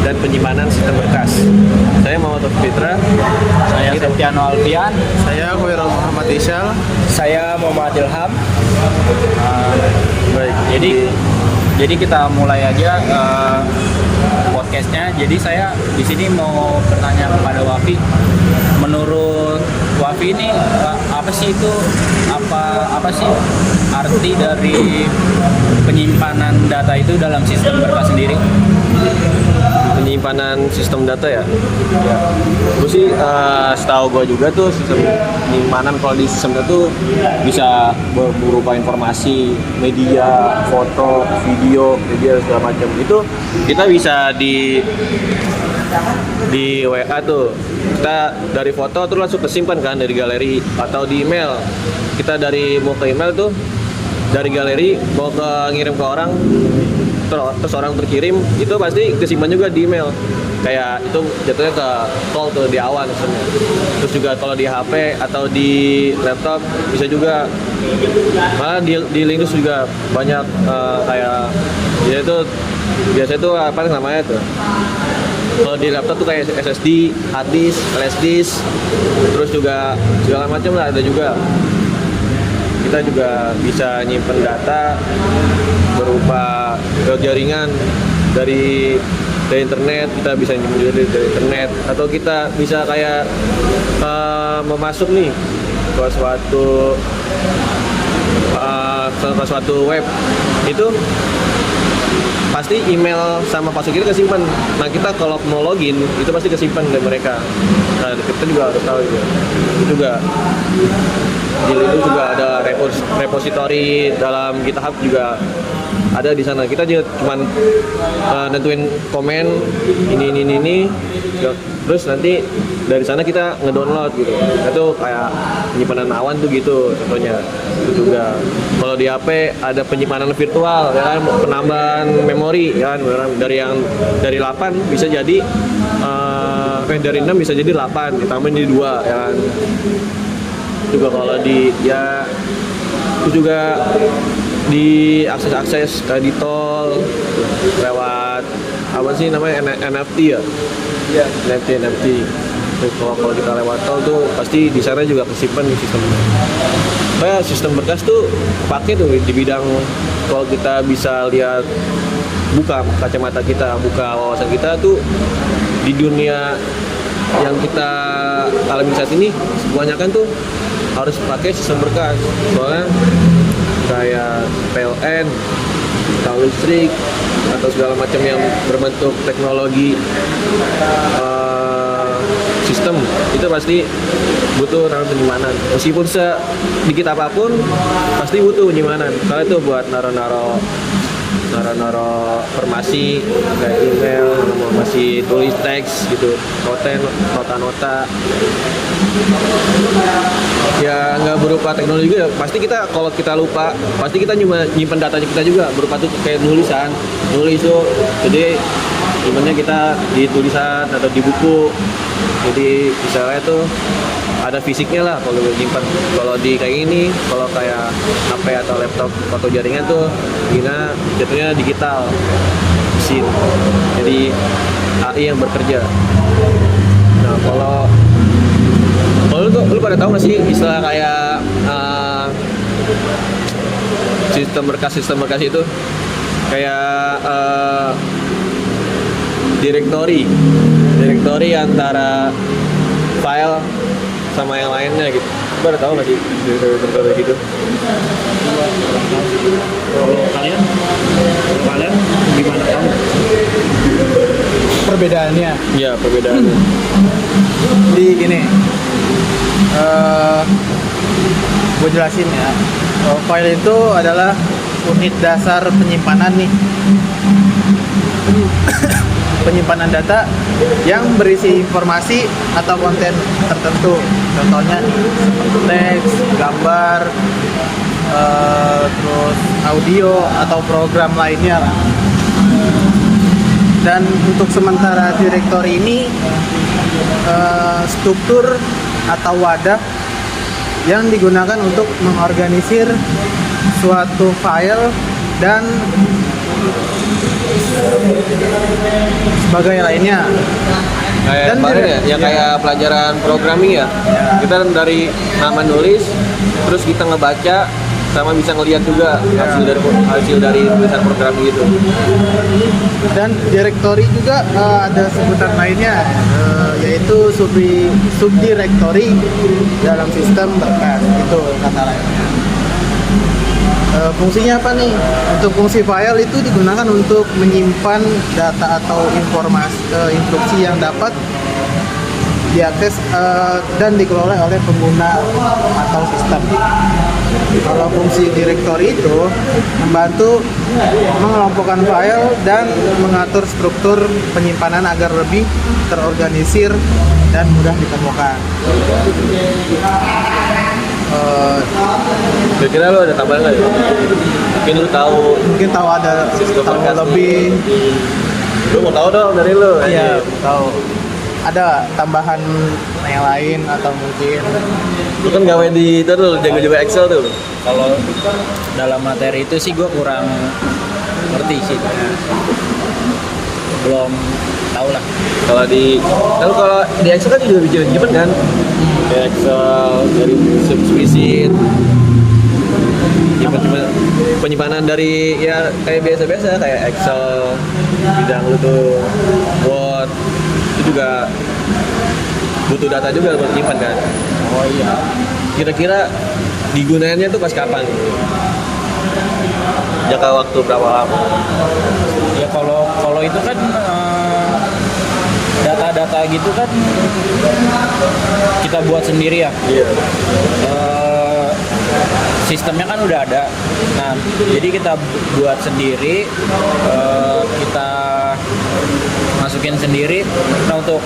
dan penyimpanan sistem berkas. Saya Muhammad Fitra. Saya Septiano Alfian. Saya Khairul Muhammad Isyal. Saya Muhammad Ilham. Baik, Jadi kita mulai aja podcastnya. Jadi saya di sini mau bertanya kepada Wafi. Menurut Wafi ini apa sih itu apa sih arti dari penyimpanan data itu dalam sistem berkas sendiri? penyimpanan sistem data ya. Gue sih setahu gue juga tuh sistem penyimpanan kalau di sistem data tuh bisa berupa informasi, media, foto, video, media segala macam. Itu kita bisa di WA tuh. Kita dari foto terus langsung kesimpan kan dari galeri atau di email. Kita mau ke email tuh dari galeri mau ngirim ke orang, terus orang terkirim itu pasti kesimpan juga di email. Kayak itu jatuhnya ke call tuh di awal misalnya. Terus juga kalau di HP atau di laptop bisa juga. Malah di Linux juga banyak kayak dia itu biasanya tuh apa namanya tuh. Kalau di laptop tuh kayak SSD, hard disk, flash disk, terus juga segala macam lah ada juga. Kita juga bisa nyimpen data berupa jaringan dari internet, kita bisa nyimpen juga dari internet, atau kita bisa kayak memasuk nih ke suatu web itu pasti email sama password kita kesimpan. Nah kita kalau mau login itu pasti kesimpan dari mereka. Nah kita juga harus tahu itu juga. Di Linux juga ada repository dalam GitHub juga ada di sana. Kita juga cuman nentuin komen ini terus nanti dari sana kita ngedownload gitu. Itu kayak penyimpanan awan tuh gitu contohnya. Itu juga kalau di HP ada penyimpanan virtual ya kan, penambahan memori ya kan, dari 8 bisa jadi dari 6 bisa jadi 8 ditambahin jadi 2 ya kan. Juga kalau itu juga di akses kayak di tol lewat apa sih namanya NFT ya? Iya. NFT. Terus kalau kita lewat tol tuh pasti di sana juga kesimpan di sistem. Kayak sistem berkas tuh pakai tuh di bidang kalau kita bisa lihat buka kacamata kita, buka wawasan kita tuh di dunia yang kita alami saat ini kebanyakan tuh harus pakai sistem berkas. Soalnya kayak PLN, tol listrik atau segala macam yang berbentuk teknologi sistem itu pasti butuh namanya penyimpanan. Meskipun sedikit apapun pasti butuh penyimpanan. Karena itu buat naro informasi kayak email, masih tulis teks gitu, nota-nota. Ya nggak berupa teknologi juga. Pasti kita kalau kita lupa, pasti kita nyimpen datanya kita juga berupa tuh kayak nulis tuh. Jadi nyimpennya kita di tulisan atau di buku. Jadi misalnya tuh ada fisiknya lah kalau nyimpan. Kalau di kayak ini, kalau kayak HP atau laptop atau jaringan tuh gina jatuhnya digital mesin. Jadi AI yang bekerja. Nah kalau lu pada tahu nggak sih istilah kayak sistem berkas itu kayak direktori antara file sama yang lainnya gitu. Lu pada tahu nggak sih direktori gitu? Kalau kalian gimana tahu Perbedaannya Iya perbedaannya. di gini, gue jelasin ya. File itu adalah unit dasar penyimpanan nih. Penyimpanan data yang berisi informasi atau konten tertentu. Contohnya nih, seperti teks, gambar, terus audio atau program lainnya lah. Dan untuk sementara direktori ini struktur atau wadah yang digunakan untuk mengorganisir suatu file dan sebagai lainnya. Kayak Dan kemarin juga- ya kayak pelajaran programming ya. Kita dari nama nulis, terus kita ngebaca, sama bisa ngeliat juga hasil dari tulisan programming itu. Dan directory juga ada sebutan lainnya, yaitu subdirectory dalam sistem berkas, itu kata lainnya. Fungsinya apa nih? Untuk fungsi file itu digunakan untuk menyimpan data atau instruksi yang dapat diakses dan dikelola oleh pengguna atau sistem. Kalau fungsi directory itu membantu mengelompokkan file dan mengatur struktur penyimpanan agar lebih terorganisir dan mudah ditemukan. Kira-kira lo ada tambahan nggak ya? Mungkin lo tahu, Mungkin tahu ada Sistem tahu berkas lebih. lo mau tahu dong dari lo. Iya, tahu. Ada tambahan yang lain atau mungkin Lo kan gawe di itu tuh, jago-jago Excel tuh. Kalau dalam materi itu sih gue kurang ngerti sih, belum tahu lah. Kalau di Excel kan juga bisa nyimpen kan? Kayak Excel dari spreadsheet, penyimpanan dari ya kayak biasa-biasa kayak Excel, bidang lu tuh Word, itu juga butuh data juga buat nyimpan kan. Oh iya, Kira-kira digunainnya tuh pas kapan? Jangka waktu berapa lama? ya kalau itu kan data-data gitu kan kita buat sendiri ya. Iya. Sistemnya kan udah ada. Nah, jadi kita buat sendiri, kita masukin sendiri. Nah, untuk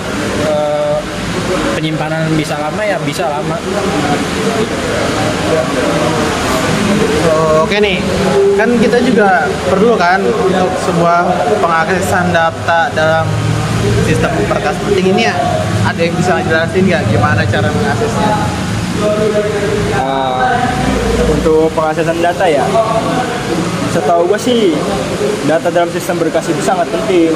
penyimpanan bisa lama ya bisa lama. Oke nih, kan kita juga perlu kan untuk sebuah pengaksesan data dalam sistem berkas penting ini ya. Ada yang bisa jelasin nggak gimana cara mengaksesnya? Untuk pengaksesan data ya, setahu gue sih data dalam sistem berkas itu sangat penting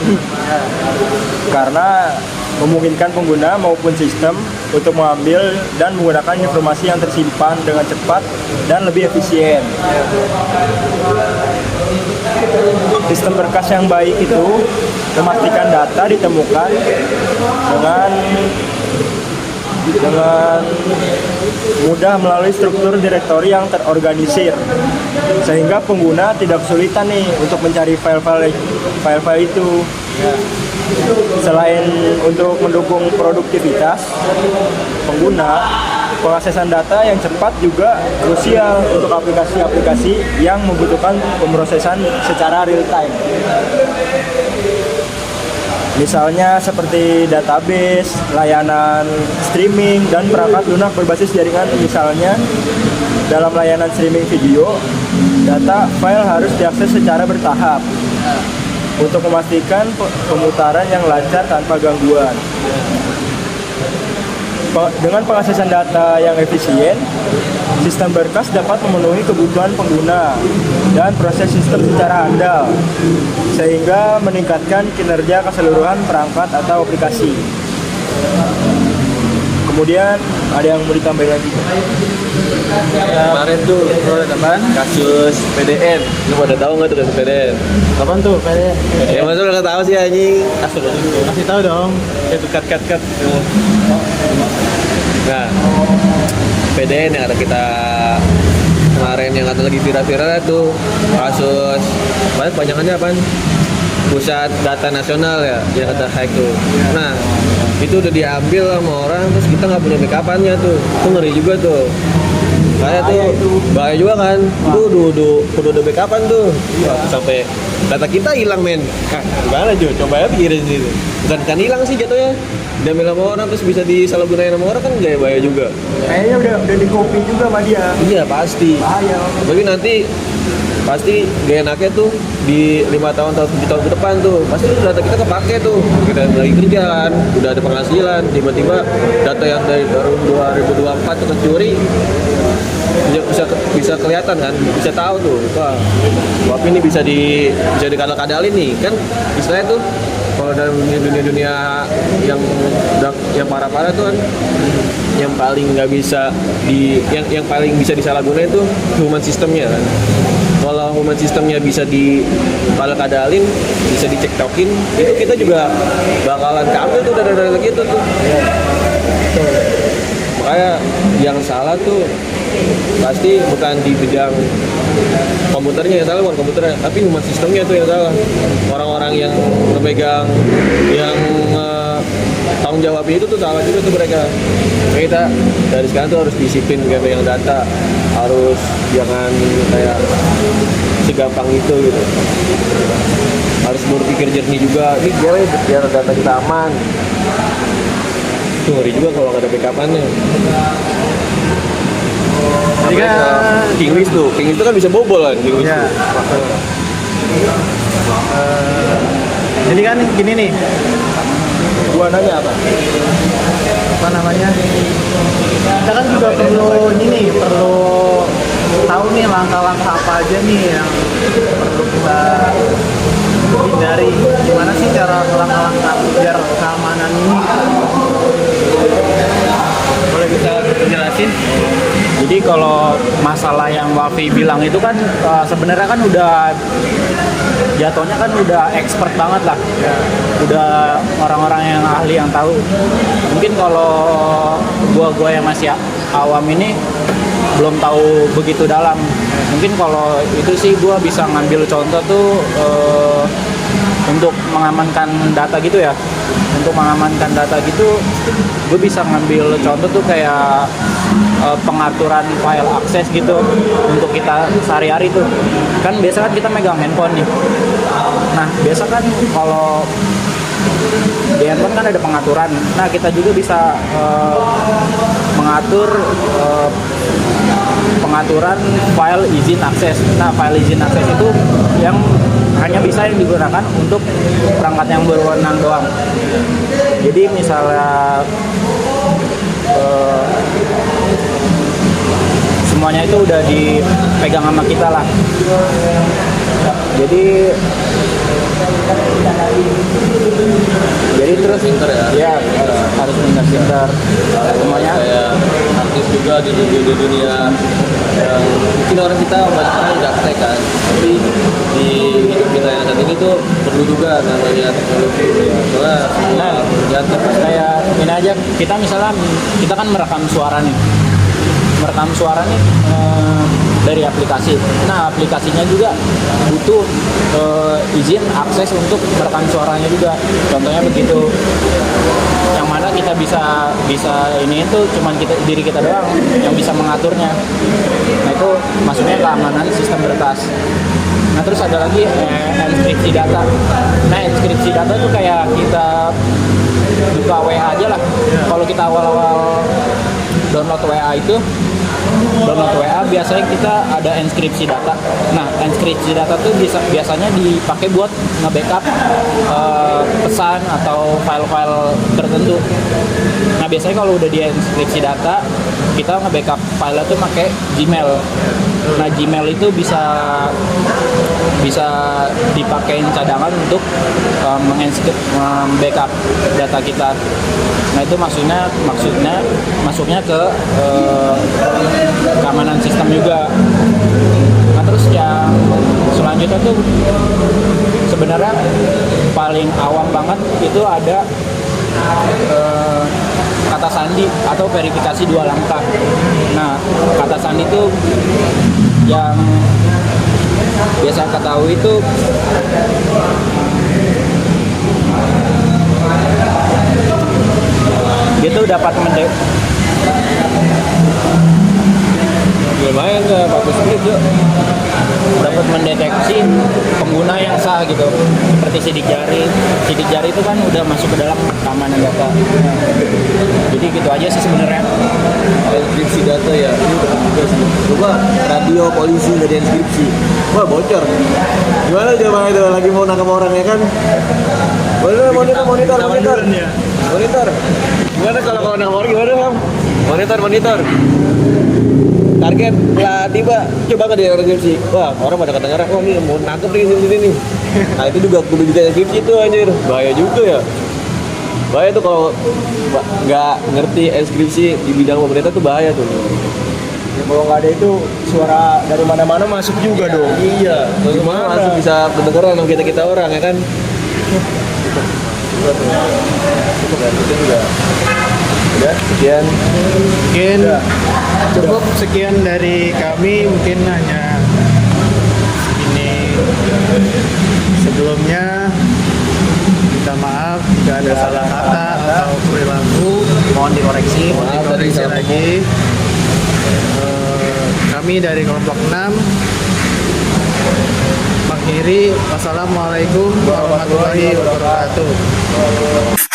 karena memungkinkan pengguna maupun sistem untuk mengambil dan menggunakan informasi yang tersimpan dengan cepat dan lebih efisien. Sistem berkas yang baik itu memastikan data ditemukan dengan mudah melalui struktur direktori yang terorganisir sehingga pengguna tidak kesulitan nih untuk mencari file-file itu. Selain untuk mendukung produktivitas pengguna, pengaksesan data yang cepat juga krusial untuk aplikasi-aplikasi yang membutuhkan pemrosesan secara real time. Misalnya seperti database, layanan streaming, dan perangkat lunak berbasis jaringan. Misalnya dalam layanan streaming video, data file harus diakses secara bertahap untuk memastikan pemutaran yang lancar tanpa gangguan. Dengan pengaksesan data yang efisien, sistem berkas dapat memenuhi kebutuhan pengguna dan proses sistem secara handal, sehingga meningkatkan kinerja keseluruhan perangkat atau aplikasi. Kemudian ada yang mau ditambahin lagi? Kemarin tuh lo ada tambahan kasus PDN. Lu pada tahu nggak tuh kasus PDN? Kapan tuh, PD? Ya masa udah tahu sih anjing. Kasih tahu dong. Itu cut. Nah, PDN yang ada kita kemarin yang kata lagi viral-viral itu kasus panjangannya apa? Pusat Data Nasional ya, yang kata hack tuh. Nah, itu udah diambil sama orang, terus kita nggak punya backupannya tuh. Itu ngeri juga tuh. Kayak tuh bahaya juga kan. Tuh udah ada backupan tuh. Sampai data kita hilang men. Nah, gimana Jo? Coba ya pikirin itu. Bukan hilang sih jatuhnya. Diambil sama orang terus bisa disalahgunain sama orang kan gak bahaya juga. Kayaknya udah di copy juga sama dia. Iya pasti. Bahaya. Tapi nanti pasti gak enaknya tuh di 5 tahun atau 7 tahun ke depan tuh pasti data kita kepake tuh, kita lagi kerja kan, udah ada penghasilan, tiba-tiba data yang dari tahun 2024 tuh kecuri, bisa kelihatan kan, bisa tahu tuh, wah ini bisa dikadal-kadalin nih kan, istilahnya tuh kalau dalam dunia yang parah-parah tuh kan yang paling nggak bisa yang paling bisa disalahgunain itu human systemnya kan. Kalau human systemnya bisa kadalin, bisa dicektokin, itu kita juga bakalan keambil tuh dari gitu tuh. Makanya yang salah tuh pasti bukan di bidang komputernya yang salah, bukan komputernya, tapi human systemnya tuh yang salah. Orang-orang yang memegang yang tanggung jawabnya itu tuh salah juga tuh mereka. Nah, kita dari sekarang tuh harus disiplin kayak yang data, harus jangan kayak segampang itu gitu. Harus berpikir jernih juga. Ini biar data kita aman. Tuh ngeri juga kalau nggak ada backup-annya. Jadi kan Kinglist tuh kan bisa bobol kan Kinglist ya. tuh. Jadi kan gini nih, Gua nanya apa? apa namanya? Kita kan juga perlu tahu nih langkah-langkah apa aja nih yang perlu kita hindari. Gimana sih cara langkah-langkah biar keamanan ini? Boleh bisa jelasin? Jadi kalau masalah yang Wafi bilang itu kan sebenarnya kan udah jatuhnya kan udah expert banget lah, udah orang-orang yang ahli yang tahu. Mungkin kalau gua yang masih awam ini belum tahu begitu dalam. Mungkin kalau itu sih gua bisa ngambil contoh tuh untuk mengamankan data gitu ya. Untuk mengamankan data gitu, gue bisa ngambil contoh tuh kayak pengaturan file akses gitu untuk kita sehari-hari tuh. Kan biasa kan kita megang handphone nih. Nah biasa kan kalau di handphone kan ada pengaturan. Nah kita juga bisa mengatur pengaturan file izin akses. Nah file izin akses itu yang hanya bisa yang digunakan untuk perangkat yang berwenang doang. Jadi misalnya semuanya itu udah dipegang sama kita lah. Jadi terus Pinter ya? Ya harus pintar-pintar semuanya. Kayak artis juga di dunia yang mungkin orang kita banyak orang udah praktek kan, tapi di hidup kita yang saat ini tuh perlu juga namanya teknologi. Soalnya semua jatuh Kayak ini aja, kita misalnya kita kan merekam suara nih dari aplikasi. Nah aplikasinya juga butuh izin akses untuk merekam suaranya juga. Contohnya begitu. Yang mana kita bisa ini itu cuman diri kita doang yang bisa mengaturnya. Nah itu maksudnya keamanan sistem berkas. Nah terus ada lagi enkripsi data. Nah enkripsi data itu kayak kita buka WA aja lah. Kalau kita awal-awal download WA biasanya kita ada enkripsi data. Nah, enkripsi data tuh biasanya dipakai buat nge-backup pesan atau file-file tertentu. Nah, biasanya kalau udah di enkripsi data, kita nge-backup file itu pakai Gmail. Nah, Gmail itu bisa dipakein cadangan untuk backup data kita. Nah itu masuknya ke keamanan sistem juga. Nah terus yang selanjutnya tuh sebenarnya paling awam banget itu ada kata sandi atau verifikasi 2 langkah. Nah kata sandi itu yang biasa ketahui itu dia tuh dapat lumayan nggak bagus juga, dapat mendeteksi pengguna yang sah gitu, seperti sidik jari itu kan udah masuk ke dalam keamanan data. Jadi gitu aja sih sebenarnya. Enkripsi data ya, ini penting juga sih. Coba radio polisi nggak dienkripsi, wah bocor. Gimana coba itu lagi mau nangkap orang ya kan? Monitor. Gimana kalau nangkap orang gimana Bang? Monitor. Target lah tiba, coba nggak dienkripsi. Wah orang pada kedengaran, oh ini mau nangkep di sini nih. Nah itu juga kudu juga skripsi tuh anjir, bahaya juga ya. Bahaya tuh kalau nggak ngerti skripsi di bidang pemerintah tuh bahaya tuh. Ya, kalau nggak ada itu suara dari mana-mana masuk juga dong. Iya, Gimana? langsung bisa kedengeran sama kita orang ya kan. Udah, sekian. Mungkin cukup sekian dari kami, mungkin hanya ini. Sebelumnya minta maaf jika ada salah kata atau perilaku, mohon dikoreksi lagi. Kami dari kelompok 6 mengakhiri. Wassalamualaikum warahmatullahi wabarakatuh.